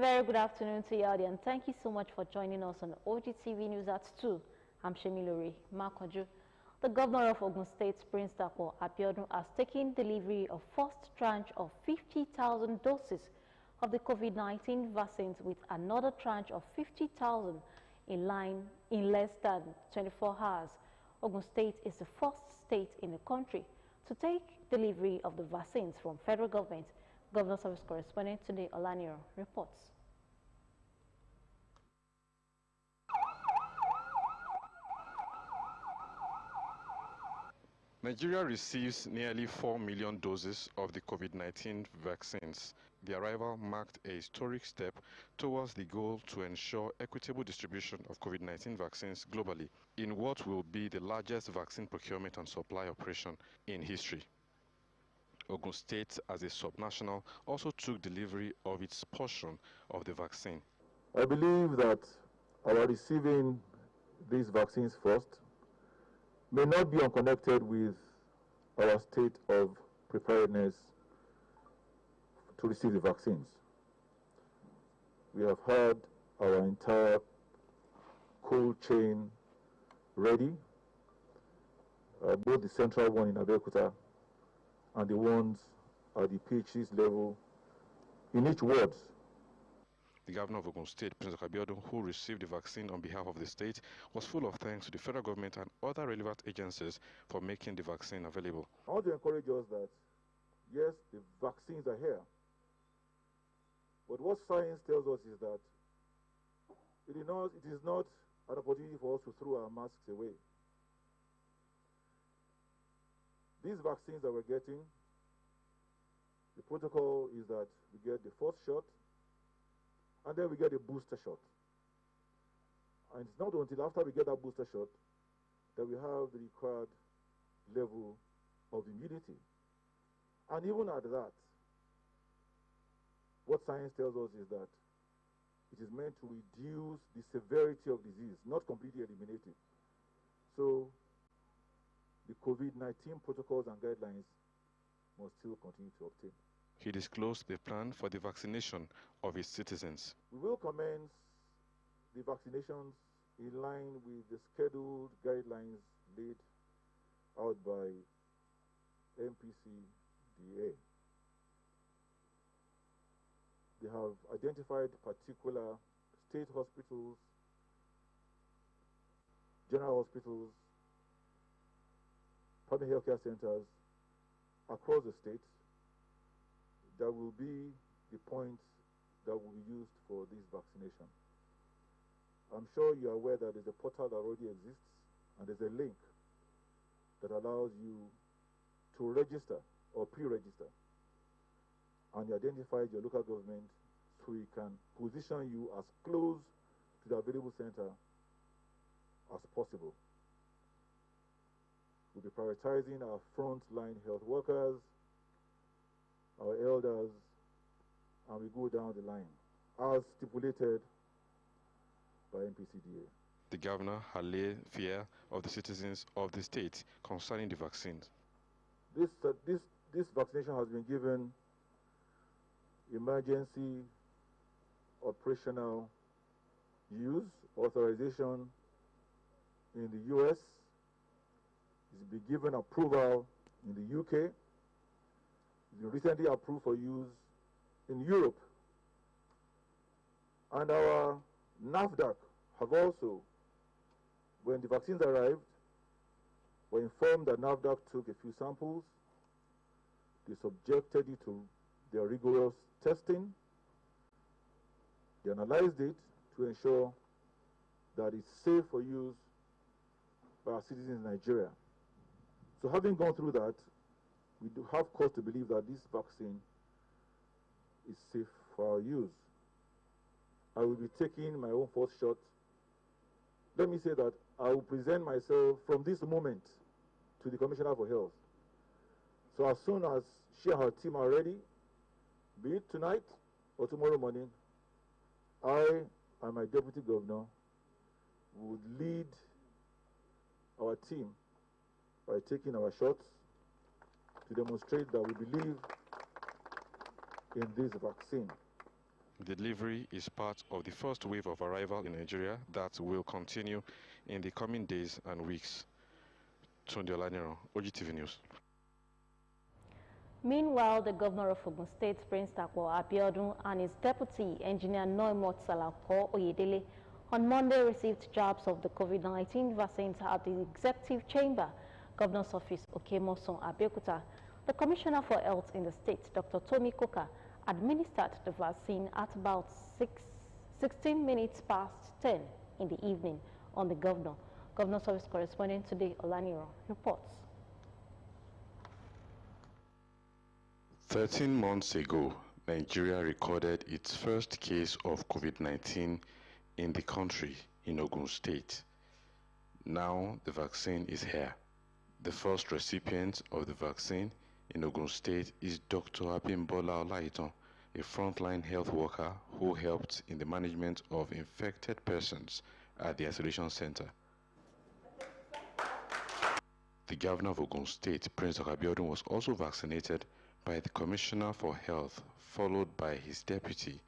very good afternoon to you, audience. Thank you so much for joining us on OGTV News at 2. I'm Shemilori Makoju. The governor of Ogun State, Prince Dapo Abiodun, has taken delivery of first tranche of 50,000 doses of the COVID-19 vaccines, with another tranche of 50,000 in line in less than 24 hours. Ogun State is the first state in the country to take delivery of the vaccines from federal government. Governor Service Correspondent Tunde Olaniro reports. Nigeria receives nearly 4 million doses of the COVID-19 vaccines. The arrival marked a historic step towards the goal to ensure equitable distribution of COVID-19 vaccines globally in what will be the largest vaccine procurement and supply operation in history. Ogun State, as a subnational, also took delivery of its portion of the vaccine. I believe that our receiving these vaccines first may not be unconnected with our state of preparedness to receive the vaccines. We have had our entire cold chain ready, both the central one in Abeokuta and the ones at the PHC's level in each ward. The governor of Ogun State, Prince Abiodun, who received the vaccine on behalf of the state, was full of thanks to the federal government and other relevant agencies for making the vaccine available. I want to encourage us that, yes, the vaccines are here, but what science tells us is that it is not an opportunity for us to throw our masks away. These vaccines that we're getting, the protocol is that we get the first shot, and then we get a booster shot. And it's not until after we get that booster shot that we have the required level of immunity. And even at that, what science tells us is that it is meant to reduce the severity of disease, not completely eliminate it. So the COVID-19 protocols and guidelines must still continue to obtain. He disclosed the plan for the vaccination of his citizens. We will commence the vaccinations in line with the scheduled guidelines laid out by MPCDA. They have identified particular state hospitals, general hospitals, primary healthcare centers across the state that will be the points that will be used for this vaccination. I'm sure you are aware that there's a portal that already exists, and there's a link that allows you to register or pre-register, and you identify your local government so we can position you as close to the available center as possible. We'll be prioritizing our frontline health workers, our elders, and we go down the line as stipulated by MPCDA. The governor had laid fear of the citizens of the state concerning the vaccines. This vaccination has been given emergency operational use authorization in the US. It's been given approval in the UK. It's been recently approved for use in Europe. And our NAFDAC have also, when the vaccines arrived, were informed that NAFDAC took a few samples. They subjected it to their rigorous testing. They analyzed it to ensure that it's safe for use by our citizens in Nigeria. So having gone through that, we do have cause to believe that this vaccine is safe for our use. I will be taking my own first shot. Let me say that I will present myself from this moment to the Commissioner for Health. So as soon as she and her team are ready, be it tonight or tomorrow morning, I and my Deputy Governor would lead our team by taking our shots to demonstrate that we believe in this vaccine. The delivery is part of the first wave of arrival in Nigeria that will continue in the coming days and weeks. Tunde Olaniro, OGTV News. Meanwhile, the governor of Ogun State, Prince Takwo Abiodun, and his deputy, engineer Noimot Salako Oyedele, on Monday received jabs of the COVID-19 vaccines at the executive chamber, Governor's Office, Okemoson, Abeokuta. The Commissioner for Health in the state, Dr. Tomi Koka, administered the vaccine at about 16 minutes past 10 in the evening on the governor. Governor's Office correspondent today, Olaniro, reports. 13 months ago, Nigeria recorded its first case of COVID-19 in the country in Ogun State. Now the vaccine is here. The first recipient of the vaccine in Ogun State is Dr. Abimbola Olaitan, a frontline health worker who helped in the management of infected persons at the isolation center. The governor of Ogun State, Prince Abiodun, was also vaccinated by the Commissioner for Health, followed by his deputy.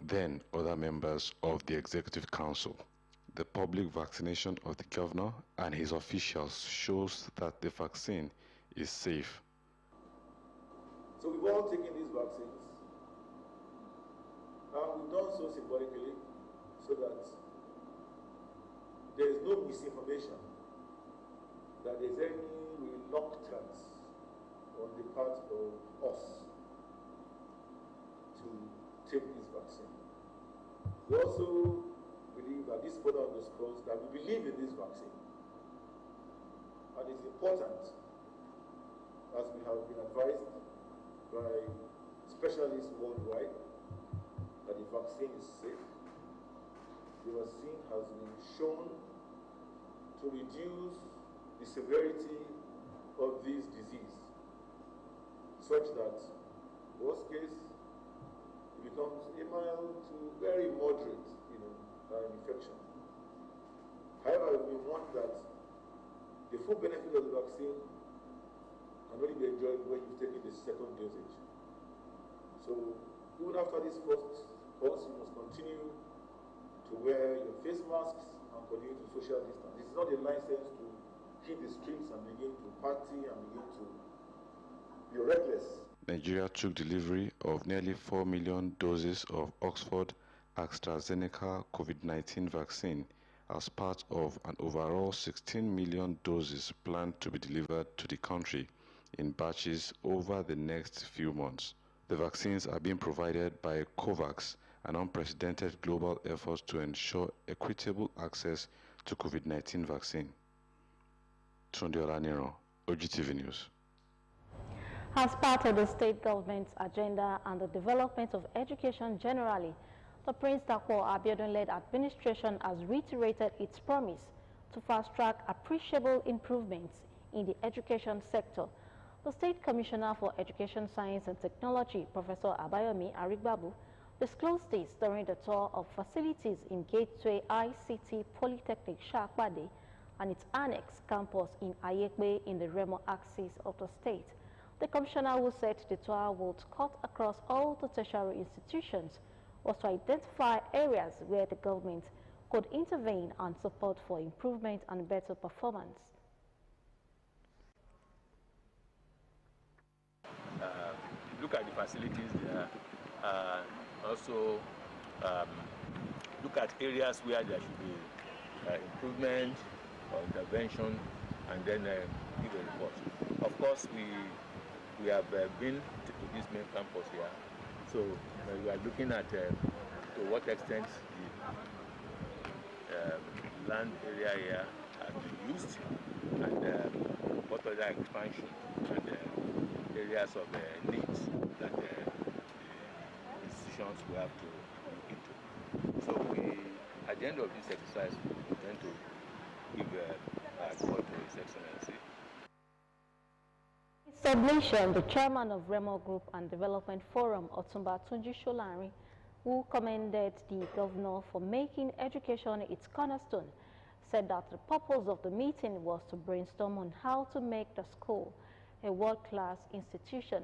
Then other members of the Executive Council. The public vaccination of the governor and his officials shows that the vaccine is safe. So we've all taken these vaccines. And we've done so symbolically so that there is no misinformation, that there's any reluctance on the part of us to take this vaccine. We also believe that this further underscores that we believe in this vaccine. And it's important, as we have been advised by specialists worldwide, that the vaccine is safe. The vaccine has been shown to reduce the severity of this disease, such that, worst case, it becomes a mild to very moderate, infection. However, we want that the full benefit of the vaccine can only be enjoyed when you've taken the second dosage. So, even after this first course, you must continue to wear your face masks and continue to social distance. It's not a license to hit the streets and begin to party and begin to be reckless. Nigeria took delivery of nearly 4 million doses of Oxford AstraZeneca COVID-19 vaccine as part of an overall 16 million doses planned to be delivered to the country in batches over the next few months. The vaccines are being provided by COVAX, an unprecedented global effort to ensure equitable access to COVID-19 vaccine. Tunde Olaniro, OGTV News. As part of the state government's agenda and the development of education generally, the Prince Takwo Abiodun-led administration has reiterated its promise to fast-track appreciable improvements in the education sector. The State Commissioner for Education, Science and Technology, Professor Abayomi Arigbabu, disclosed this during the tour of facilities in Gateway ICT Polytechnic Shakbade and its annex campus in Ayekbe in the Remo axis of the state. The commissioner, who said the tour would cut across all the tertiary institutions, was to identify areas where the government could intervene and support for improvement and better performance. Look at the facilities there. Also, look at areas where there should be improvement or intervention, and then give a report. Of course, we have been to this main campus here, so we are looking at to what extent the land area here has been used, and what other expansion and areas of needs that the institutions will have to look into. So at the end of this exercise, we intend to give a report to His Excellency. In submission, the chairman of Remo Group and Development Forum, Otumba Tunji Sholari, who commended the governor for making education its cornerstone, said that the purpose of the meeting was to brainstorm on how to make the school a world-class institution.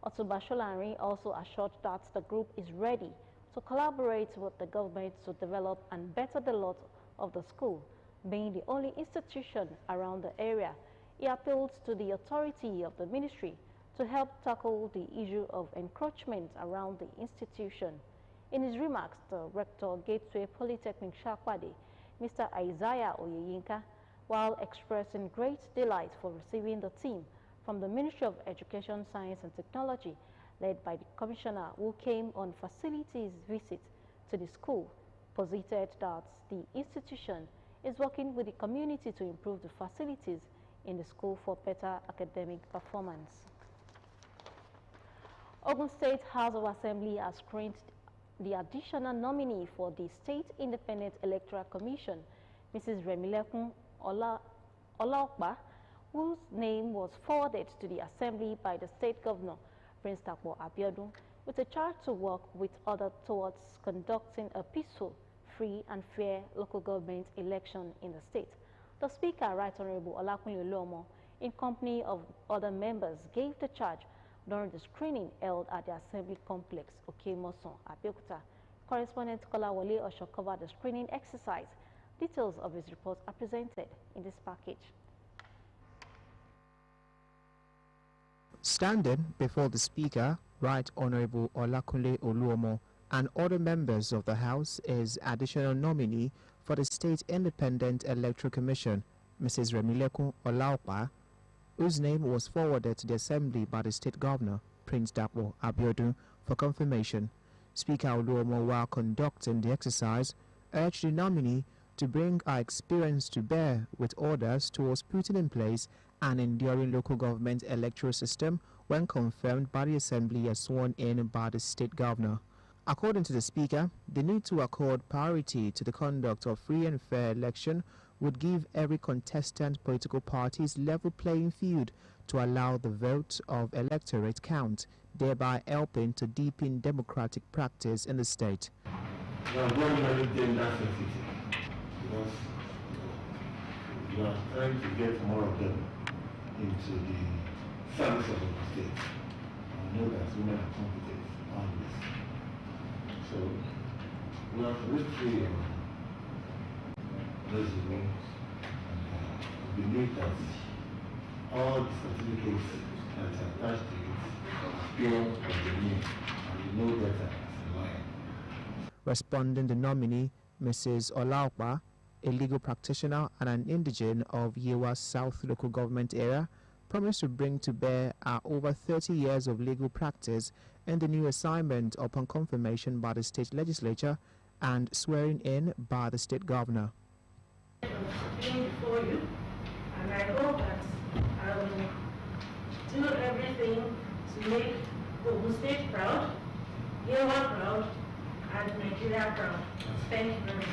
Otuba Sholanrin also assured that the group is ready to collaborate with the government to develop and better the lot of the school, being the only institution around the area. He appealed to the authority of the ministry to help tackle the issue of encroachment around the institution. In his remarks, the rector Gateway Polytechnic Shakwade, Mr. Isaiah Oyeyinka, while expressing great delight for receiving the team from the Ministry of Education, Science and Technology, led by the commissioner who came on facilities visit to the school, posited that the institution is working with the community to improve the facilities in the school for better academic performance. Ogun State House of Assembly has screened the additional nominee for the State Independent Electoral Commission, Mrs. Remilekun Olaokpa, whose name was forwarded to the Assembly by the State Governor, Prince Takbo Abiodun, with a charge to work with others towards conducting a peaceful, free and fair local government election in the state. The Speaker, Right Honorable Olakunle Oluomo, in company of other members, gave the charge during the screening held at the Assembly Complex, Okemoson, Abeokuta. Correspondent Kolawole Osho covered the screening exercise. Details of his report are presented in this package. Standing before the Speaker, Right Honorable Olakunle Oluomo, and other members of the House is additional nominee for the State Independent Electoral Commission, Mrs. Remilekun Olaokpa, whose name was forwarded to the Assembly by the State Governor, Prince Takbo Abiodun, for confirmation. Speaker Oluomo, while conducting the exercise, urged the nominee to bring our experience to bear with others towards putting in place an enduring local government electoral system when confirmed by the Assembly as sworn in by the State Governor. According to the Speaker, the need to accord priority to the conduct of free and fair election would give every contestant political parties level playing field to allow the vote of electorate count, thereby helping to deepen democratic practice in the state. We are very, very gender sensitive because we are trying to get more of them into the service of the state. I know that women are competent on this. So we have history of resume and believe that all the certificates that are attached to it are pure and genuine, and we know better as a lawyer. Responding the nominee, Mrs. Olaokpa, a legal practitioner and an indigene of Yewa South local government area, promised to bring to bear our over 30 years of legal practice in the new assignment upon confirmation by the state legislature and swearing in by the state governor. Before you, and I hope that I will do everything to make Ogun State proud, Yewa proud, and Nigeria proud. Thank you very much.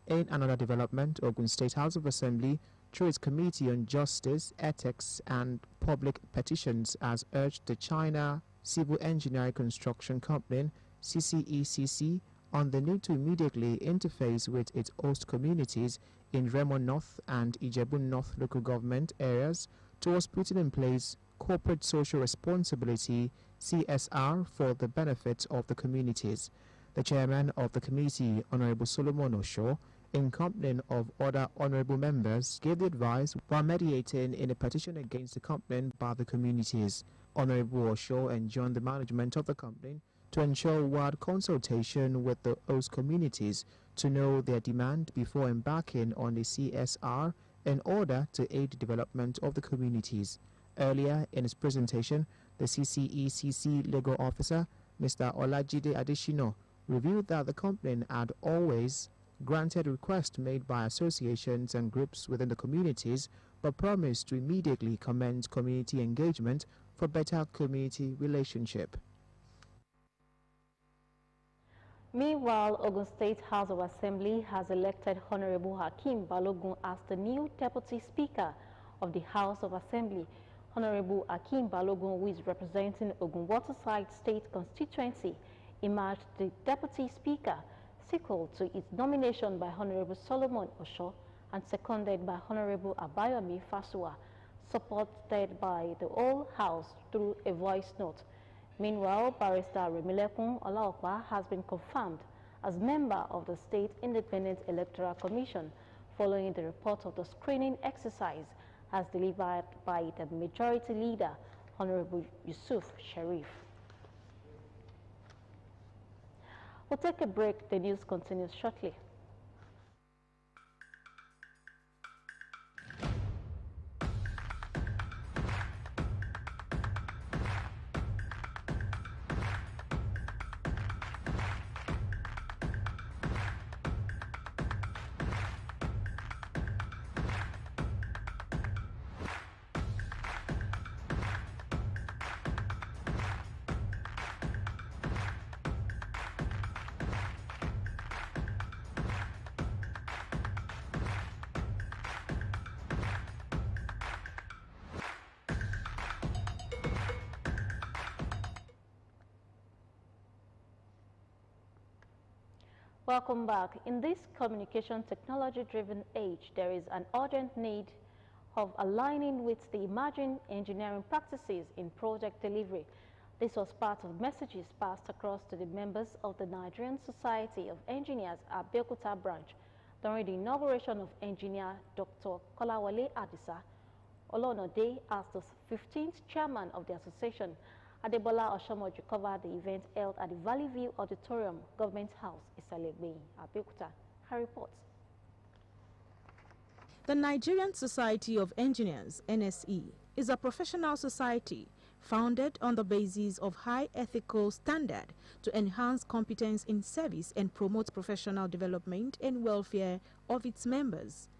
In another development, Ogun State House of Assembly, through its Committee on Justice, Ethics and Public Petitions, has urged the China Civil Engineering Construction Company, CCECC, on the need to immediately interface with its host communities in Remo North and Ijebu North local government areas towards putting in place corporate social responsibility (CSR) for the benefit of the communities. The chairman of the committee, Honorable Solomon Osho, in company of other honorable members, gave the advice while mediating in a petition against the company by the communities. Honorable Osho enjoined the management of the company to ensure wide consultation with the host communities to know their demand before embarking on the CSR in order to aid the development of the communities. Earlier in his presentation, the CCECC legal officer, Mr. Olajide Adeshino, revealed that the company had always granted requests made by associations and groups within the communities, but promised to immediately commence community engagement for better community relationship. Meanwhile, Ogun State House of Assembly has elected Honorable Hakeem Balogun as the new Deputy Speaker of the House of Assembly. Honorable Hakeem Balogun, who is representing Ogun Waterside State constituency, emerged the Deputy Speaker, sequel to its nomination by Honorable Solomon Osho and seconded by Honorable Abayomi Fasua, supported by the whole House through a voice note. Meanwhile, Barrister Remilekun Olaokwa has been confirmed as member of the State Independent Electoral Commission following the report of the screening exercise as delivered by the Majority Leader, Honorable Yusuf Sharif. We'll take a break. The news continues shortly. Welcome back. In this communication technology-driven age, there is an urgent need of aligning with the emerging engineering practices in project delivery. This was part of messages passed across to the members of the Nigerian Society of Engineers at Abeokuta branch during the inauguration of engineer Dr. Kolawole Adisa Olonode as the 15th chairman of the association. Adebola Oshomoju covered the event held at the Valley View Auditorium, Government House, Isalekbeyi, Abeokuta. Her reports. The Nigerian Society of Engineers, NSE, is a professional society founded on the basis of high ethical standard to enhance competence in service and promote professional development and welfare of its members.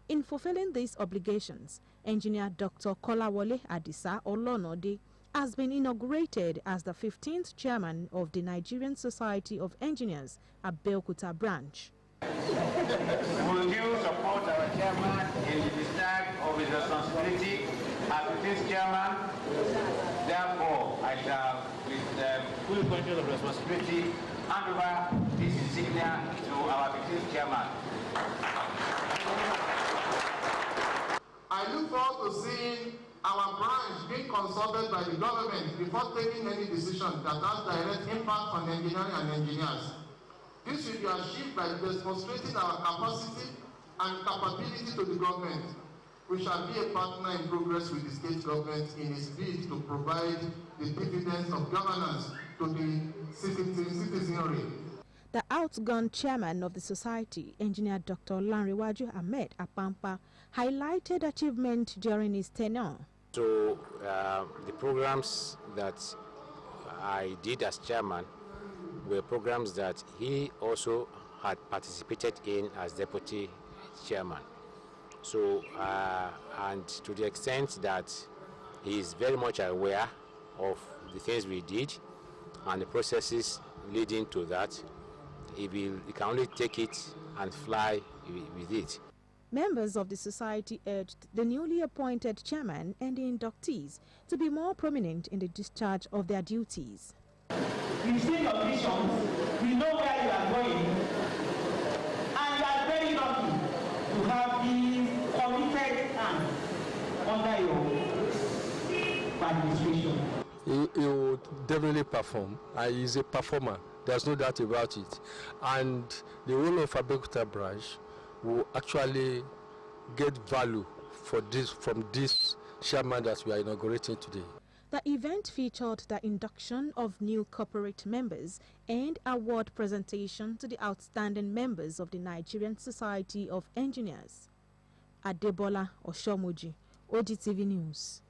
In fulfilling these obligations, Engineer Dr. Kolawole Adisa Olonode has been inaugurated as the 15th chairman of the Nigerian Society of Engineers at Abeokuta branch. Will you support our chairman in the discharge of his responsibility as 15th chairman? Therefore, I shall, with full conscience of responsibility, hand over this insignia to our 15th chairman. I look forward to seeing our branch being consulted by the government before taking any decision that has direct impact on engineering and engineers. This will be achieved by demonstrating our capacity and capability to the government. We shall be a partner in progress with the state government in its bid to provide the dividends of governance to the citizenry. The outgone chairman of the society, Engineer Dr. Lanrewaju Ahmed Apampa, highlighted achievement during his tenure. So the programs that I did as chairman were programs that he also had participated in as deputy chairman. So, and to the extent that he is very much aware of the things we did and the processes leading to that, he can only take it and fly with it. Members of the society urged the newly appointed chairman and the inductees to be more prominent in the discharge of their duties. We've seen your visions, we know where you are going, and you are very lucky to have these committed hands under your administration. He will definitely perform. He's a performer, there's no doubt about it. And the whole of Abeokuta branch will actually get value for this from this chairman that we are inaugurating today. The event featured the induction of new corporate members and award presentation to the outstanding members of the Nigerian Society of Engineers. Adebola Oshomoji, OGTV News.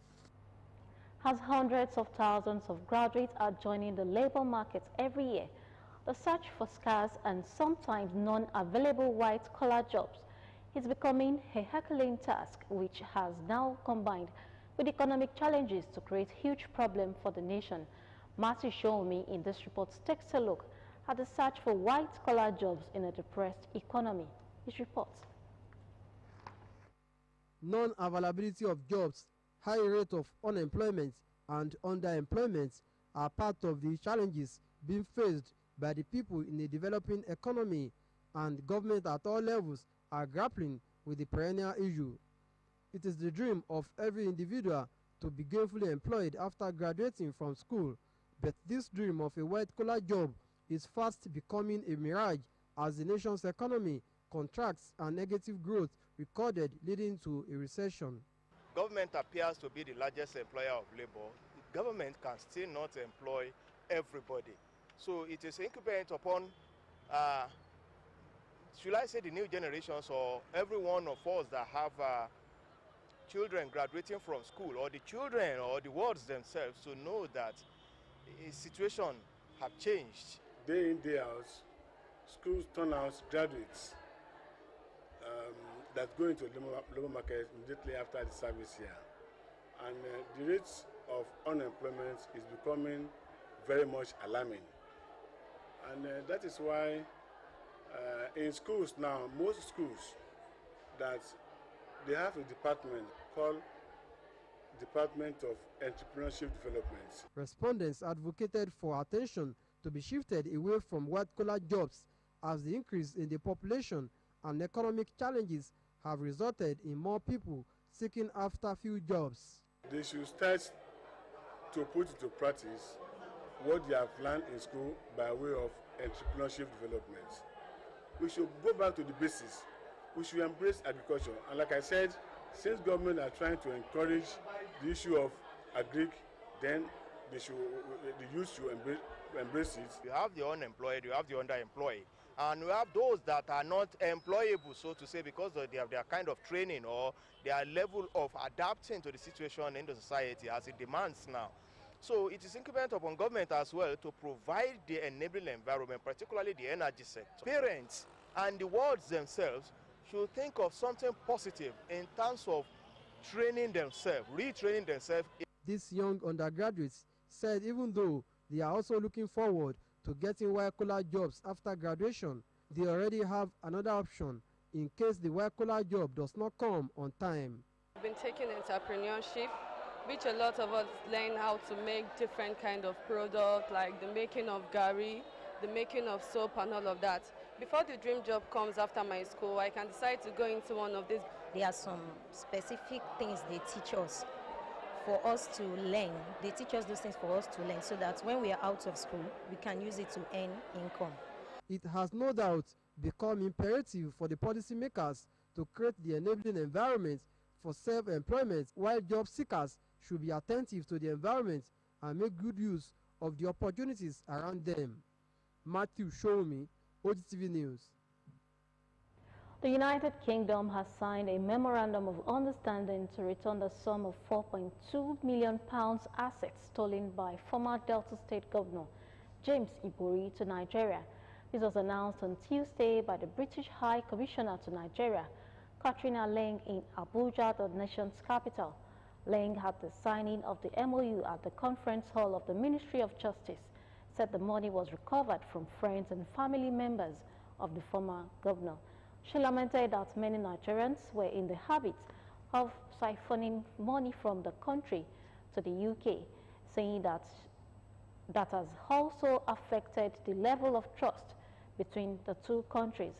As hundreds of thousands of graduates are joining the labor market every year, the search for scarce and sometimes non-available white-collar jobs is becoming a Herculean task, which has now combined with economic challenges to create huge problem for the nation. Matthew Shomi in this report takes a look at the search for white-collar jobs in a depressed economy. His reports. Non-availability of jobs, high rate of unemployment and underemployment are part of the challenges being faced by the people in a developing economy, and government at all levels are grappling with the perennial issue. It is the dream of every individual to be gainfully employed after graduating from school, but this dream of a white-collar job is fast becoming a mirage as the nation's economy contracts and negative growth recorded, leading to a recession. Government appears to be the largest employer of labor. Government can still not employ everybody. So it is incumbent upon, should I say, the new generations or every one of us that have children graduating from school, or the children or the wards themselves, to know that the situation have changed. Day in, day out, schools turn out graduates that go into the labor market immediately after the service year. And the rates of unemployment is becoming very much alarming. And that is why in schools now, most schools, that they have a department called Department of Entrepreneurship Development. Respondents advocated for attention to be shifted away from white-collar jobs as the increase in the population and economic challenges have resulted in more people seeking after few jobs. They should start to put into practice what they have learned in school by way of entrepreneurship development. We should go back to the basics. We should embrace agriculture. And like I said, since government are trying to encourage the issue of agric, then the youth should embrace it. You have the unemployed, you have the underemployed, and you have those that are not employable, so to say, because they have their kind of training or their level of adapting to the situation in the society as it demands now. So it is incumbent upon government as well to provide the enabling environment, particularly the energy sector. Parents and the wards themselves should think of something positive in terms of training themselves, retraining themselves. These young undergraduates said even though they are also looking forward to getting white-collar jobs after graduation, they already have another option in case the white-collar job does not come on time. I've been taking entrepreneurship, which a lot of us learn how to make different kind of products, like the making of gari, the making of soap and all of that. Before the dream job comes after my school, I can decide to go into one of these. There are some specific things they teach us for us to learn. They teach us those things for us to learn so that when we are out of school, we can use it to earn income. It has no doubt become imperative for the policymakers to create the enabling environment for self-employment, while job seekers should be attentive to the environment and make good use of the opportunities around them. Matthew Shoumi, OGTV News. The United Kingdom has signed a memorandum of understanding to return the sum of £4.2 million assets stolen by former Delta State Governor James Ibori to Nigeria. This was announced on Tuesday by the British High Commissioner to Nigeria, Katrina Leng, in Abuja, the nation's capital. Leng had the signing of the MOU at the conference hall of the Ministry of Justice, said the money was recovered from friends and family members of the former governor. She lamented that many Nigerians were in the habit of siphoning money from the country to the UK, saying that has also affected the level of trust between the two countries.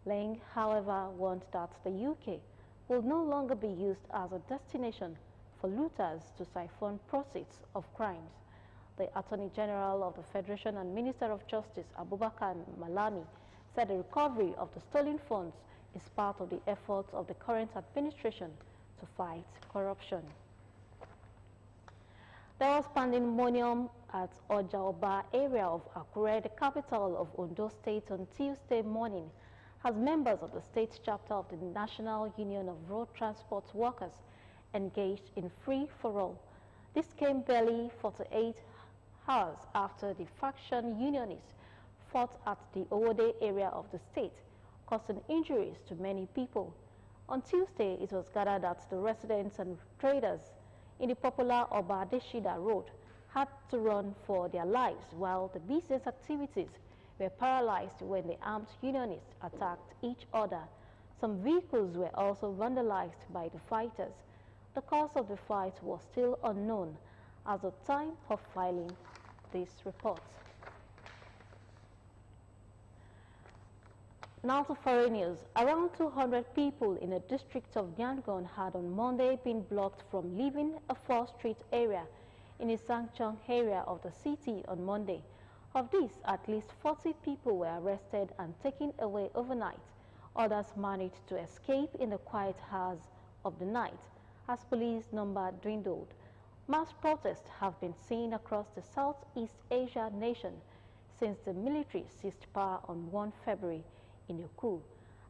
Leng, however, warned that the UK will no longer be used as a destination for looters to siphon proceeds of crimes. The Attorney General of the Federation and Minister of Justice, Abubakar Malami, said the recovery of the stolen funds is part of the efforts of the current administration to fight corruption. There was pandemonium at Ojaoba area of Akure, the capital of Ondo State, on Tuesday morning, as members of the state chapter of the National Union of Road Transport Workers engaged in free-for-all. This came barely 48 hours after the faction unionists fought at the Owode area of the state, causing injuries to many people. On Tuesday, it was gathered that the residents and traders in the popular Oba-Adeshida Road had to run for their lives, while the business activities were paralyzed when the armed unionists attacked each other. Some vehicles were also vandalized by the fighters. The cause of the fight was still unknown at the time of filing this report. Now to foreign news. Around 200 people in the district of Yangon had on Monday been blocked from leaving a 4th Street area in the Sangchong area of the city on Monday. Of these, at least 40 people were arrested and taken away overnight. Others managed to escape in the quiet hours of the night as police number dwindled. Mass protests have been seen across the Southeast Asia nation since the military seized power on 1 February in a coup.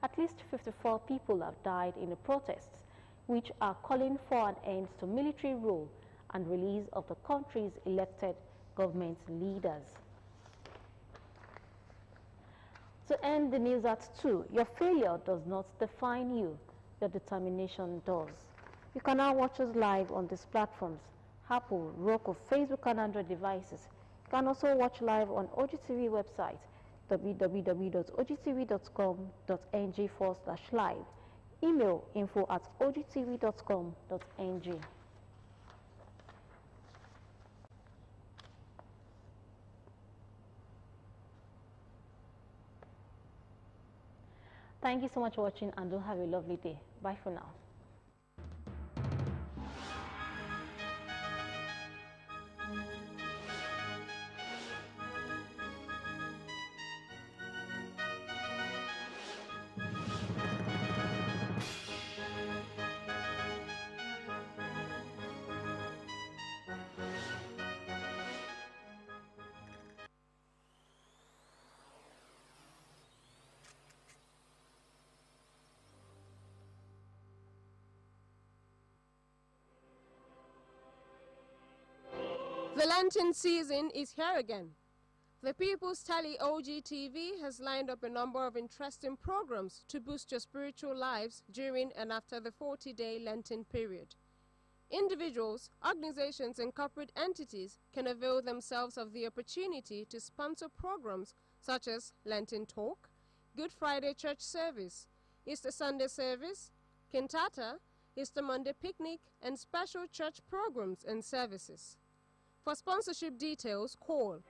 At least 54 people have died in the protests, which are calling for an end to military rule and release of the country's elected government leaders. To end the news at 2, your failure does not define you, your determination does. You can now watch us live on these platforms: Apple, Roku, Facebook and Android devices. You can also watch live on OGTV website, www.ogtv.com.ng/live. Email info@ogtv.com.ng. Thank you so much for watching and do have a lovely day. Bye for now. The Lenten season is here again. The People's Tally OGTV has lined up a number of interesting programs to boost your spiritual lives during and after the 40-day Lenten period. Individuals, organizations and corporate entities can avail themselves of the opportunity to sponsor programs such as Lenten Talk, Good Friday Church Service, Easter Sunday Service, Cantata, Easter Monday Picnic, and special church programs and services. For sponsorship details, call